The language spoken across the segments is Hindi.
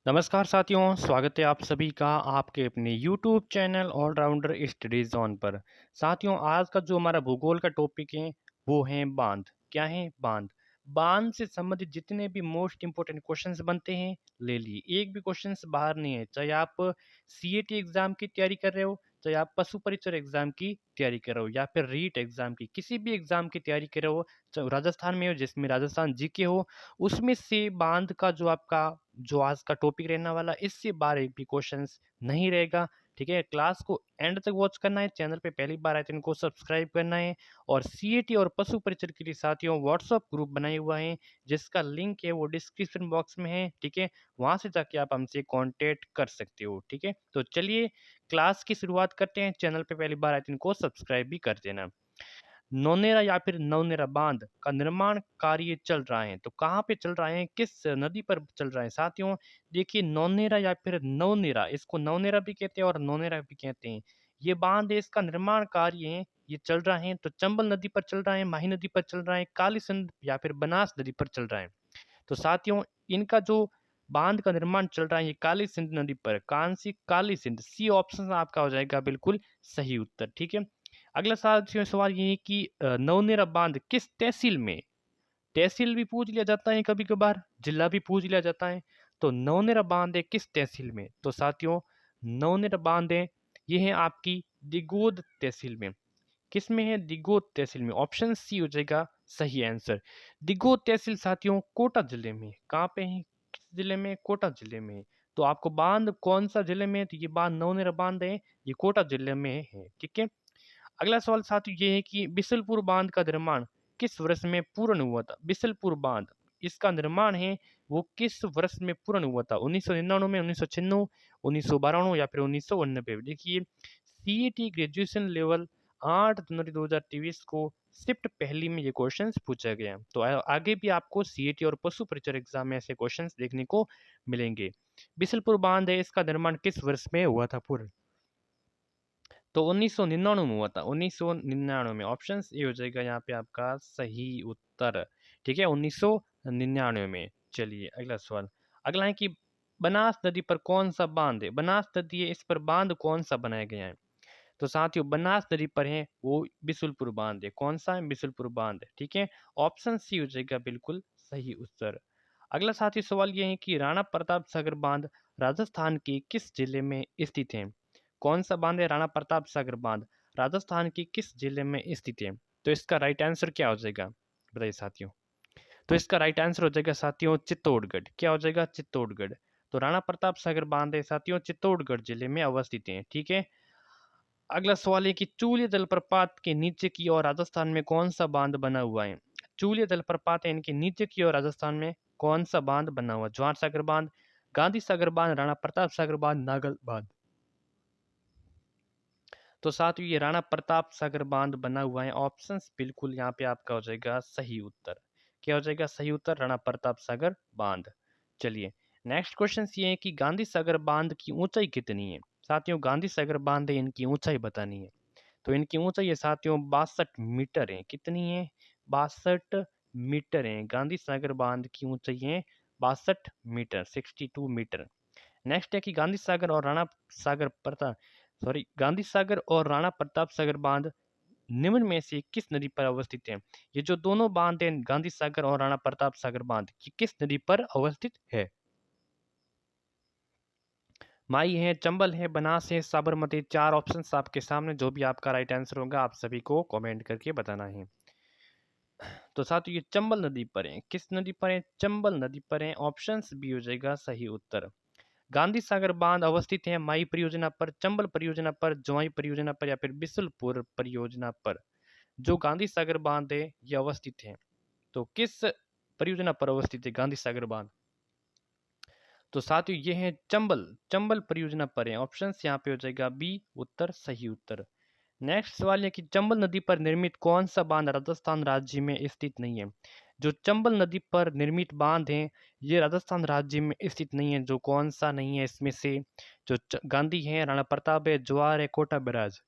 नमस्कार साथियों, स्वागत है आप सभी का आपके अपने YouTube channel Allrounder Study Zone पर। साथियों, आज का जो हमारा भूगोल का टॉपिक है वो है बांध। क्या है? बांध। बांध से संबंधित जितने भी मोस्ट इंपोर्टेंट क्वेश्चंस बनते हैं ले लिए। एक भी क्वेश्चंस बाहर नहीं है, चाहे आप सीएटी एग्जाम की तैयारी कर रहे हो, चाहे आप पशु परिचर एग्जाम की तैयारी कर रहे हो, या फिर रीट एग्जाम की, किसी भी एग्जाम की तैयारी कर रहे हो, चाहे राजस्थान में हो जिसमें राजस्थान जीके हो, उसमें से बांध का जो आज का टॉपिक रहने वाला, इससे बाहर एक भी क्वेश्चंस नहीं रहेगा। ठीक है, क्लास को एंड तक वॉच करना है। चैनल पे पहली बार आए तो इनको सब्सक्राइब करना है। और सीएटी और पशु परिचर के लिए साथियों व्हाट्सअप ग्रुप बनाए हुआ है, जिसका लिंक है वो डिस्क्रिप्शन बॉक्स में है। ठीक है, वहां से जाके आप हमसे कांटेक्ट कर सकते हो। ठीक है, तो चलिए क्लास की शुरुआत करते हैं। चैनल पे पहली बार आए तो इनको सब्सक्राइब भी कर देना। नौनेरा या फिर नवनेरा बांध का निर्माण कार्य चल रहा है, तो कहाँ पे चल रहा है, किस नदी पर चल रहा है साथियों? देखिए, नौनेरा या फिर नवनेरा, इसको नवनेरा भी कहते हैं और नौनेरा भी कहते हैं। ये बांध है, इसका निर्माण कार्य है, ये चल रहा है तो चंबल नदी पर चल रहा है, माही नदी पर चल रहा है, काली सिंध या फिर बनास नदी पर चल रहा है। तो साथियों, इनका जो बांध का निर्माण चल रहा है ये काली सिंध नदी पर। कौन सी? काली सिंध। सी ऑप्शन आपका हो जाएगा बिल्कुल सही उत्तर। ठीक है, अगला साथियों सवाल ये है कि नवनेरा बांध किस तहसील में? तहसील भी पूछ लिया जाता है, कभी कभार जिला भी पूछ लिया जाता है। तो नवनेरा बांध है किस तहसील में? तो साथियों, नवनेरा बांध है, ये है आपकी दिगोद तहसील में। किस में है? दिगोद तहसील में। ऑप्शन सी हो जाएगा सही आंसर। दिगोद तहसील साथियों कोटा जिले में। कहाँ पे है? किस जिले में? कोटा जिले में। तो आपको बांध कौन सा जिले में है? तो ये बांध नवनेरा बांध है, ये कोटा जिले में है। ठीक है, अगला सवाल साथियों ये है कि बिसलपुर बांध का निर्माण किस वर्ष में पूर्ण हुआ था? बिसलपुर बांध, इसका निर्माण है वो किस वर्ष में पूर्ण हुआ था? 1999, 1996, 1992 या फिर 1989? देखिए, सीईटी ग्रेजुएशन लेवल 8 जनवरी 2023 को शिफ्ट पहली में ये क्वेश्चंस पूछा गया। तो आगे भी आपको सीईटी और पशु परिचर एग्जाम में ऐसे क्वेश्चंस देखने को मिलेंगे। बिसलपुर बांध है, इसका निर्माण किस वर्ष में हुआ था पूर्ण? तो 1999 में हुआ था। 1999 में। ऑप्शन ए हो जाएगा यहाँ पे आपका सही उत्तर। ठीक है, 1999 में। चलिए अगला सवाल। अगला है कि बनास नदी पर कौन सा बांध है? बनास नदी है, इस पर बांध कौन सा बनाया गया है? तो साथियों, बनास नदी पर है वो बिसुलपुर बांध है। कौन सा है? बिसुलपुर बांध है। ठीक है, ऑप्शन सी हो जाएगा बिल्कुल सही उत्तर। अगला साथी सवाल ये है कि राणा प्रताप सागर बांध राजस्थान के किस जिले में स्थित है? कौन सा बांध है? राणा प्रताप सागर बांध राजस्थान के किस जिले में स्थित है? तो इसका राइट आंसर क्या हो जाएगा बताइए साथियों? तो इसका राइट आंसर हो जाएगा साथियों चित्तौड़गढ़। क्या हो जाएगा? चित्तौड़गढ़। तो राणा प्रताप सागर बांध है साथियों चित्तौड़गढ़ जिले में अवस्थित है। ठीक है, अगला सवाल है कि चूलिया जलप्रपात के नीचे की ओर राजस्थान में कौन सा बांध बना हुआ है? चूलिया जलप्रपात है, इनके नीचे की ओर राजस्थान में कौन सा बांध बना हुआ है? ज्वार सागर बांध, गांधी सागर बांध, राणा प्रताप सागर बांध, नागल बांध? तो साथियों, ये राणा प्रताप सागर बांध बना हुआ है। ऑप्शन बिल्कुल यहाँ पे आपका हो जाएगा सही उत्तर। क्या हो जाएगा सही उत्तर? राणा प्रताप सागर बांध। चलिए नेक्स्ट क्वेश्चन ये है कि गांधी सागर बांध की ऊंचाई कितनी है? साथियों, गांधी सागर बांध है, इनकी ऊंचाई बतानी है। तो इनकी ऊंचाई है साथियों 62 मीटर है। कितनी है? 62 मीटर है। गांधी सागर बांध की ऊंचाई है 62 मीटर, 62 मीटर। नेक्स्ट है कि गांधी सागर और राणा सागर प्रताप सॉरी गांधी सागर और राणा प्रताप सागर बांध निम्न में से किस नदी पर अवस्थित है? ये जो दोनों बांध हैं गांधी सागर और राणा प्रताप सागर बांध, ये किस नदी पर अवस्थित है? माई है, चंबल है, बनास है, साबरमती। चार ऑप्शंस आपके सामने, जो भी आपका राइट आंसर होगा आप सभी को कमेंट करके बताना है। तो साथियों, ये चंबल नदी पर है। किस नदी पर है? चंबल नदी पर है। ऑप्शंस बी हो जाएगा सही उत्तर। गांधी सागर बांध अवस्थित है माई परियोजना पर, चंबल परियोजना पर, जोई परियोजना पर या फिर बिसुलपुर परियोजना पर? जो गांधी सागर बांध है ये अवस्थित है, तो किस परियोजना पर अवस्थित है गांधी सागर बांध? तो साथियों, ये है चंबल, चंबल परियोजना पर है। ऑप्शन यहाँ पे हो जाएगा बी उत्तर सही उत्तर। नेक्स्ट सवाल है कि चंबल नदी पर निर्मित कौन सा बांध राजस्थान राज्य में स्थित नहीं है? जो चंबल नदी पर निर्मित बांध है ये राजस्थान राज्य में स्थित नहीं है। जो कौन सा नहीं है इसमें से? जो गांधी है, राणा प्रताप है, ज्वार है, कोटा बैराज?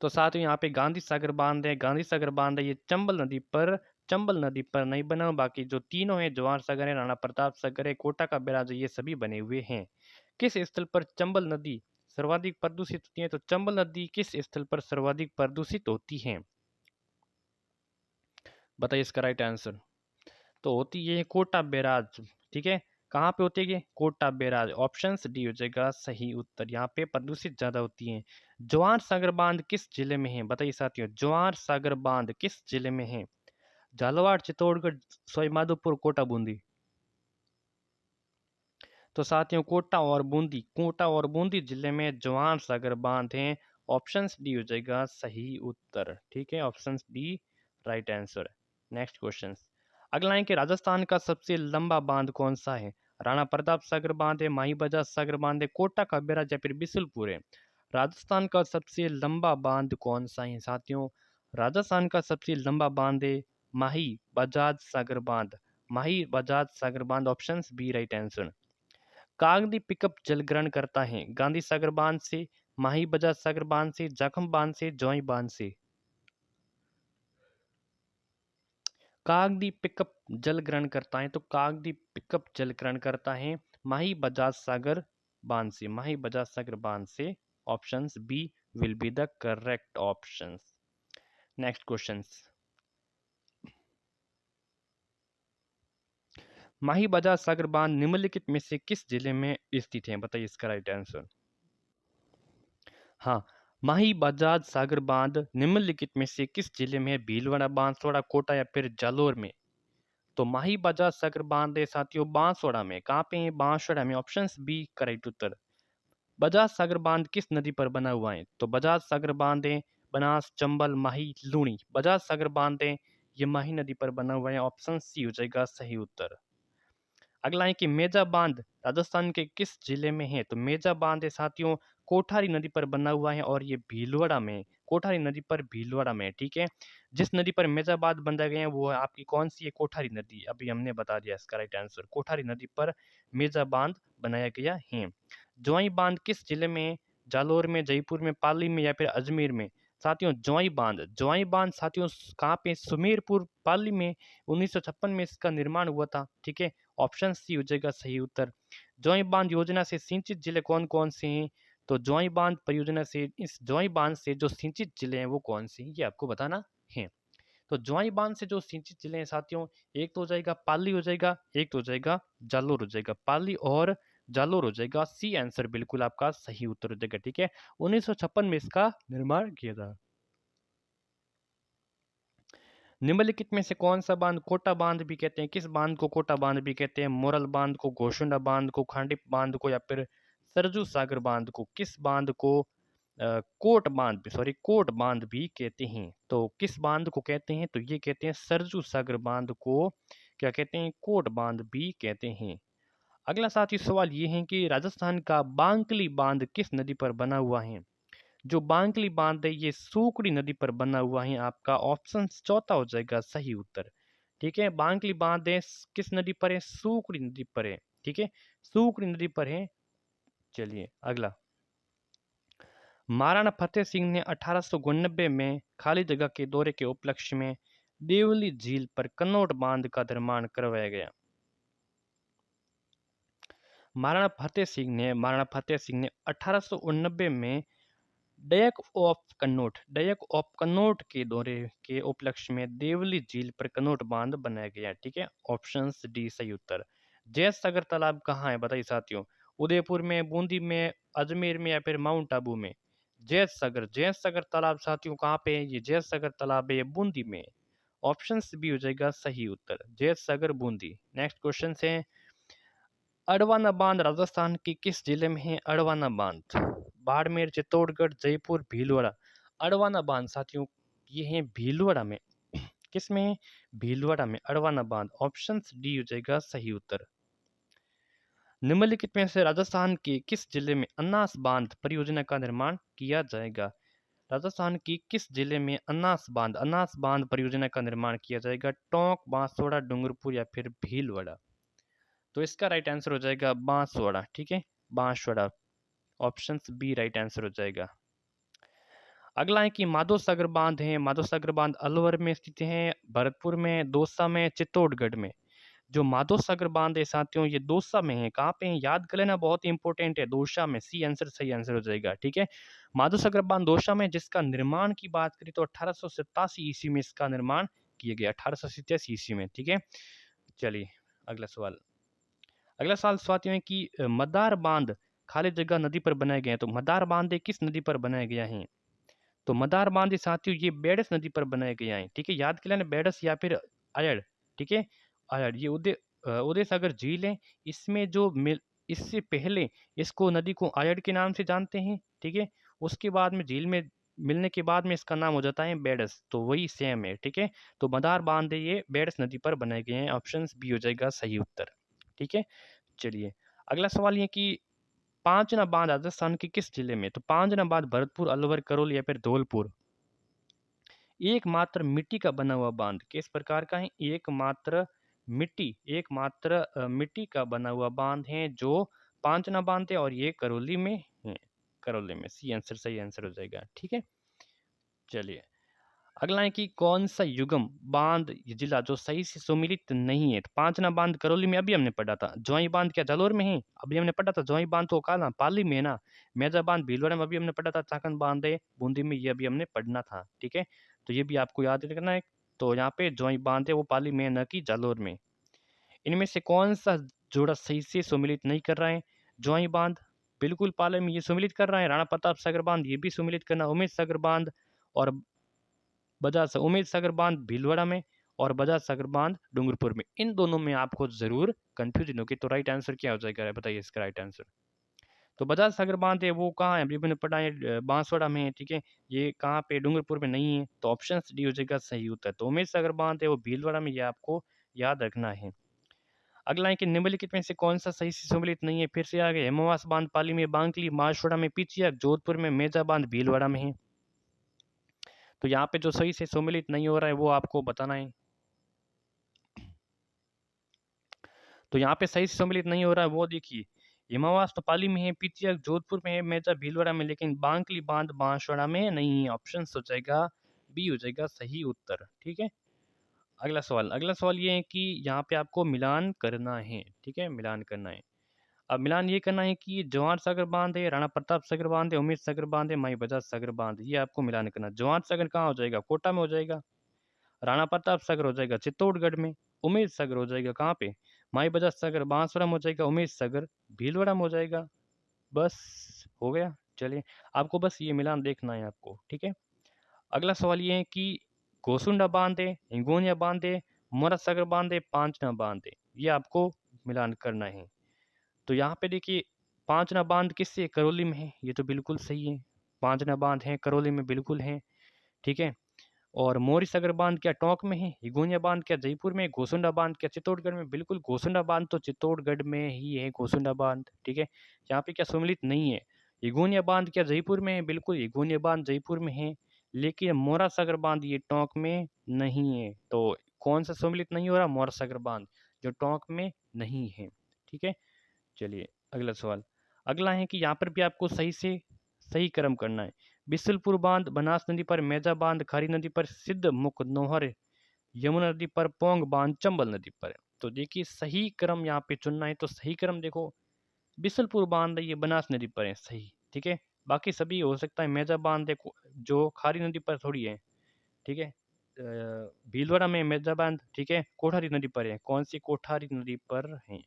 तो साथ ही यहाँ पे गांधी सागर बांध है। गांधी सागर बांध है ये चंबल नदी पर चंबल नदी पर नहीं बना, बाकी जो तीनों हैं जवाहर सागर है, राणा प्रताप सागर है, कोटा का बैराज है, ये सभी बने हुए हैं। किस स्थल पर चंबल नदी सर्वाधिक प्रदूषित होती है? तो चंबल नदी किस स्थल पर सर्वाधिक प्रदूषित होती है? बताइए इसका राइट आंसर। तो होती है कोटा बैराज। ठीक है, कहाँ पे होती है ये? कोटा बैराज। ऑप्शन डी हो जाएगा सही उत्तर। यहाँ पे प्रदूषित ज्यादा होती है। जवाहर सागर बांध किस जिले में है? बताइए साथियों, जवाहर सागर बांध किस जिले में है? झालावाड़, चित्तौड़गढ़, सवाईमाधोपुर, कोटा, बूंदी। तो साथियों कोटा और बूंदी जिले में जवाहर सागर बांध है। ऑप्शन डी हो जाएगा सही उत्तर। ठीक है, option D right answer. Next question. अगला है कि राजस्थान का सबसे लंबा बांध कौन सा है? राणा प्रताप सागर बांध है, माही बजाज सागर बांध है, कोटा का बैराज या फिर बिसुलपुर है? राजस्थान का सबसे लंबा बांध कौन सा है साथियों? राजस्थान का सबसे लंबा बांध है माही बजाज सागर बांध। माही बजाज सागर बांध, ऑप्शन बी राइट आंसर। कागदी पिकअप जल ग्रहण करता है गांधी सागर बांध से, माही बजाज सागर बांध से, जाखम बांध से, जौई बांध से? कागदी पिकअप जल ग्रहण करता है, तो कागदी पिकअप जल ग्रहण करता है माही बजाज सागर बांध से, माही बजाज सागर बांध से। Option B will be the correct option. Next question. Mahi Bajaj Sagar बांध निम्नलिखित में से किस जिले में स्थित है? बताइए इसका राइट आंसर। हाँ, माही बजाज सागर बांध निम्नलिखित में से किस जिले में है? भीलवाड़ा, बांसवाड़ा, कोटा या फिर जालोर में? तो माही बजाज सागर बांध है साथियों बांसवाड़ा में। कहाँ पे है? बांसवाड़ा में। ऑप्शन बी करेक्ट उत्तर। बजाज सागर बांध किस नदी पर बना हुआ है? तो बजाज सागर बांध है बनास, चंबल, माही, लूणी। बजाज सागर बांध है ये माही नदी पर बना हुआ है। ऑप्शन सी हो जाएगा सही उत्तर। अगला है कि मेजा बांध राजस्थान के किस जिले में है? तो मेजा बांध है साथियों कोठारी नदी पर बना हुआ है और ये भीलवाड़ा में, कोठारी नदी पर भीलवाड़ा में। ठीक है, जिस नदी पर मेजा बांध बंधा गया है वो है आपकी कौन सी है? कोठारी नदी। अभी हमने बता दिया इसका राइट आंसर। कोठारी नदी पर मेजा बांध बनाया गया है। जोई बांध किस जिले में है? जालोर में, जयपुर में, पाली में या फिर अजमेर में? साथियों जोई बांध साथियों कहाँ पे? सुमेरपुर, पाली में। 1956 में इसका निर्माण हुआ था। ठीक है, ऑप्शन सी हो जाएगा सही उत्तर। जोई बांध योजना से सिंचित जिले कौन कौन से हैं? तो जोई बांध परियोजना से, इस जोई बांध से जो सिंचित जिले हैं वो कौन से हैं, ये आपको बताना है। तो जोई बांध से जो सिंचित जिले हैं साथियों, एक तो हो जाएगा पाली हो जाएगा, एक तो हो जाएगा जालोर हो जाएगा। पाली और जालोर हो जाएगा। सी आंसर बिल्कुल आपका सही उत्तर हो जाएगा। ठीक है, 1956 में इसका निर्माण किया था। निम्नलिखित में से कौन सा बांध कोटा बांध भी कहते हैं? किस बांध को कोटा बांध भी कहते हैं? मोरल बांध को, घोशुंडा बांध को, खांडिप बांध को या फिर सरजू सागर बांध को? किस बांध को कोट बांध भी कहते हैं? तो किस बांध को कहते हैं? तो ये कहते हैं सरजू सागर बांध को क्या कहते हैं? कोट बांध भी कहते हैं। अगला साथी सवाल ये है कि राजस्थान का बांकली बांध किस नदी पर बना हुआ है? जो बांकली बांध है ये सूकड़ी नदी पर बना हुआ है। आपका ऑप्शन चौथा हो जाएगा सही उत्तर। ठीक है, बांकली बांध है किस नदी पर है? सूकड़ी नदी पर है। ठीक है, सूकड़ी नदी पर है। चलिए अगला। महाराणा फतेह सिंह ने 1892 में खाली जगह के दौरे के उपलक्ष्य में देवली झील पर कनौट बांध का निर्माण करवाया गया। महाराणा फतेह सिंह ने 1889 में डयक ऑफ कनौट के दौरे के उपलक्ष्य में देवली झील पर कनौट बांध बनाया गया। ठीक है, ऑप्शन डी सही उत्तर। जैत सागर तालाब कहाँ है? बताइए साथियों, उदयपुर में, बूंदी में, अजमेर में या फिर माउंट आबू में? जैत सागर तालाब साथियों कहाँ पे है? ये जैत सागर तालाब है ये बूंदी में। ऑप्शन बी हो जाएगा सही उत्तर, जैत सागर बूंदी। नेक्स्ट क्वेश्चन है अडवाना बांध राजस्थान के किस जिले में है? अडवाना बांध बाड़मेर, चित्तौड़गढ़, जयपुर, भीलवाड़ा। अडवाना बांध साथियों ये है भीलवाड़ा में। किस में है? भीलवाड़ा में अडवाना बांध। ऑप्शन डी हो जाएगा सही उत्तर। निम्नलिखित में से राजस्थान के किस जिले में अन्नास परियोजना का निर्माण किया जाएगा? राजस्थान की किस जिले में अन्नास बांध परियोजना का निर्माण किया जाएगा? टोंक, बांसवाड़ा, डूंगरपुर या फिर भीलवाड़ा? तो इसका राइट आंसर हो जाएगा बांसवाड़ा। ठीक है, Banswara. Option B right answer हो जाएगा। अगला है कि माधोसागर बांध है, माधोसागर बांध अलवर में स्थित है, भरतपुर में, दौसा में, चित्तौड़गढ़ में। जो माधोसागर बांध है साथियों, ये दौसा में है। कहाँ पे है याद कर लेना, बहुत इंपॉर्टेंट है। दौसा में, सी आंसर, सही आंसर हो जाएगा। ठीक है, माधोसागर बांध दौसा में, जिसका निर्माण की बात करें तो 1887 ईस्वी में इसका निर्माण किया गया, 1887 ईस्वी में। ठीक है, चलिए अगला सवाल। अगला सवाल साथियों है कि मदार बांध खाली जगह नदी पर बनाए गए हैं। तो मदार बांध ये किस नदी पर बनाया गया है? तो मदार बांध ये साथियों ये बेडस नदी पर बनाए गए हैं। ठीक है, याद कर लेना, बेडस या फिर अयड़। ठीक है, अयड़ ये उदय सागर झील है। इसमें जो मिल इससे पहले इसको नदी को अयड़ के नाम से जानते हैं। ठीक है, उसके बाद में झील में मिलने के बाद में इसका नाम हो जाता है बेडस, तो वही सेम है। ठीक है, तो मदार बांध है ये बेडस नदी पर बनाए गए हैं। ऑप्शन बी हो जाएगा सही उत्तर। ठीक है, चलिए अगला सवाल ये कि पांचना बांध राजस्थान के किस जिले में? तो पांचना बांध भरतपुर, अलवर, करौली या फिर धौलपुर। एकमात्र मिट्टी का बना हुआ बांध किस प्रकार का है? एकमात्र मिट्टी का बना हुआ बांध है जो पांचना बांध है, और ये करौली में है। करौली में, सी आंसर, सही आंसर हो जाएगा। ठीक है, चलिए अगला है कि कौन सा युगम बांध जिला जो सही से सुमिलित नहीं है? तो पांचना बांध करौली में अभी हमने पढ़ा था। जोई बांध क्या जालोर में है? अभी हमने पढ़ा था। जोई बांध तो कहा ना पाली में है ना। मेजा बांध भीलवाड़ा में अभी हमने पढ़ा था। चाकन बांध है बूंदी में, ये अभी हमने पढ़ना था। ठीक है, तो ये भी आपको याद रखना है। तो यहाँ पे जोई बांध है वो पाली में, न कि जालोर में। इनमें से कौन सा जोड़ा सही से सुमिलित नहीं कर रहा है? जोई बांध बिल्कुल पाले में ये सुमिलित कर रहा है। राणा प्रताप सागर बांध ये भी सुमिलित करना। उमेश सागर बांध और बजाज उमेद सागर बांध भीलवाड़ा में, और बजाज सागर बांध डूंगरपुर में। इन दोनों में आपको जरूर कंफ्यूजन होगी। तो राइट आंसर क्या हो जाएगा, बताइए इसका राइट आंसर। तो बजाज सागर बांध है वो कहाँ है? अभी मैंने पढ़ा है बांसवाड़ा में है। ठीक है, ये कहाँ पे? डूंगरपुर में नहीं है। तो ऑप्शन डी हो जाएगा सही उत्तर। तो उमेद सागर बांध है वो भीलवाड़ा में, ये आपको याद रखना है। अगला है कि निम्नलिखित में से कौन सा सही से सम्मिलित नहीं है? फिर से आगे, हेमवास बांध पाली में, बांकली माशवाड़ा में, पिचिया जोधपुर में, मेजा बांध भीलवाड़ा में है। तो यहाँ पे जो सही से सम्मिलित नहीं हो रहा है वो आपको बताना है। तो यहाँ पे सही से सम्मिलित नहीं हो रहा है वो देखिए, हिमावास तो पाली में है, पिचिया जोधपुर में है, मेजा भीलवाड़ा में, लेकिन बांकली बांध बांसवाड़ा में नहीं है। ऑप्शन हो जाएगा बी हो जाएगा सही उत्तर। ठीक है, अगला सवाल ये है कि यहाँ पे आपको मिलान करना है। ठीक है, मिलान करना है। अब मिलान ये करना है कि जवाहर सागर बांध है, राणा प्रताप सागर बांध है, उमेश सागर बांध है, माई बजाज सागर बांध, ये आपको मिलान करना है। जवाहर सागर कहाँ हो जाएगा? कोटा में हो जाएगा। राणा प्रताप सागर हो जाएगा चित्तौड़गढ़ में। उमेश सागर हो जाएगा कहाँ पे? माई बजाज सागर बांसवाड़ा में हो जाएगा। उमेश सागर भीलवाड़ा में हो जाएगा। बस हो गया। चलिए, आपको बस ये मिलान देखना है आपको। ठीक है, अगला सवाल ये है कि गोसुंडा बांध है, हिंगोनिया बांध है, मोरा सागर बांध है, पांचना बांध है, ये आपको मिलान करना है। तो यहाँ पे देखिए, पांचना बांध किससे? करौली में है, ये तो बिल्कुल सही है। पांचना बांध है करौली में, बिल्कुल है। ठीक है, और मोरी सागर बांध क्या टोंक में है? हिगोनिया बांध क्या जयपुर में? गोसुंडा बांध क्या चित्तौड़गढ़ में? बिल्कुल गोसुंडा बांध तो चित्तौड़गढ़ में ही है। गोसुंडा बांध, ठीक है, यहाँ पे क्या सम्मिलित नहीं है। हिगोनिया बांध क्या जयपुर में है? बिल्कुल हिगोनिया बांध जयपुर में है, लेकिन मोरा सागर बांध ये टोंक में नहीं है। तो कौन सा सम्मिलित नहीं हो रहा? मोरा सागर बांध, जो टोंक में नहीं है। ठीक है, चलिए अगला सवाल। अगला है कि यहाँ पर भी आपको सही से सही क्रम करना है। बिसलपुर बांध बनास नदी पर, मेजा बांध खारी नदी पर, सिद्ध मुख नोहर यमुना नदी पर, पोंग बांध चंबल नदी पर। तो देखिए सही क्रम यहाँ पे चुनना है। तो सही क्रम देखो, बिसलपुर बांध है ये बनास नदी पर है, सही। ठीक है, बाकी सभी हो सकता है। मेजा बांध है जो खारी नदी पर थोड़ी है। ठीक है, भीलवाड़ा में मेजा बांध, ठीक है, कोठारी नदी पर है। कौन सी? कोठारी नदी पर है,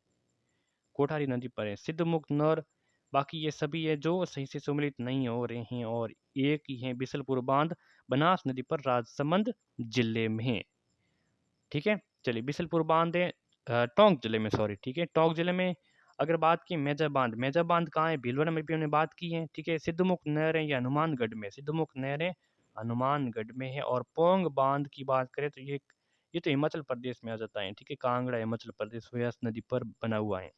कोठारी नदी पर है। सिद्धमुख नर, बाकी ये सभी है जो सही से सम्मिलित नहीं हो रहे हैं, और एक ही है बिसलपुर बांध बनास नदी पर, राजसमंद जिले में है। ठीक है, चलिए बिसलपुर बांध है टोंक जिले में, सॉरी। ठीक है, टोंक जिले में। अगर बात की मेजा बांध, मेजा बांध कहाँ है? भीलवाड़ा में भी हमने बात की है। ठीक है, सिद्धमुख नहर है ये हनुमानगढ़ में, सिद्धमुख नहर है हनुमानगढ़ में है। और पोंग बांध की बात करें तो ये तो हिमाचल प्रदेश में आ जाता है। ठीक है, कांगड़ा हिमाचल प्रदेश, व्यास नदी पर बना हुआ है।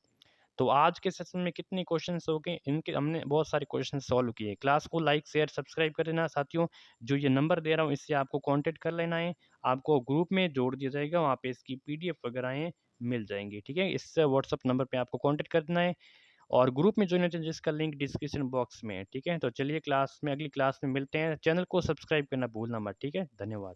तो आज के सेशन में कितने क्वेश्चंस हो गए? इनके हमने बहुत सारे क्वेश्चन सॉल्व किए। क्लास को लाइक शेयर सब्सक्राइब कर देना साथियों। जो ये नंबर दे रहा हूँ इससे आपको कांटेक्ट कर लेना है। आपको ग्रुप में जोड़ दिया जाएगा, वहाँ पे इसकी पीडीएफ वगैरह हैं मिल जाएंगी। ठीक है, इससे व्हाट्सअप नंबर पे आपको कांटेक्ट कर देना है। और ग्रुप में जुड़ना चाहिए जिसका लिंक डिस्क्रिप्शन बॉक्स में है, ठीक है? तो चलिए क्लास में अगली क्लास में मिलते हैं। चैनल को सब्सक्राइब करना भूलना मत, ठीक है? धन्यवाद।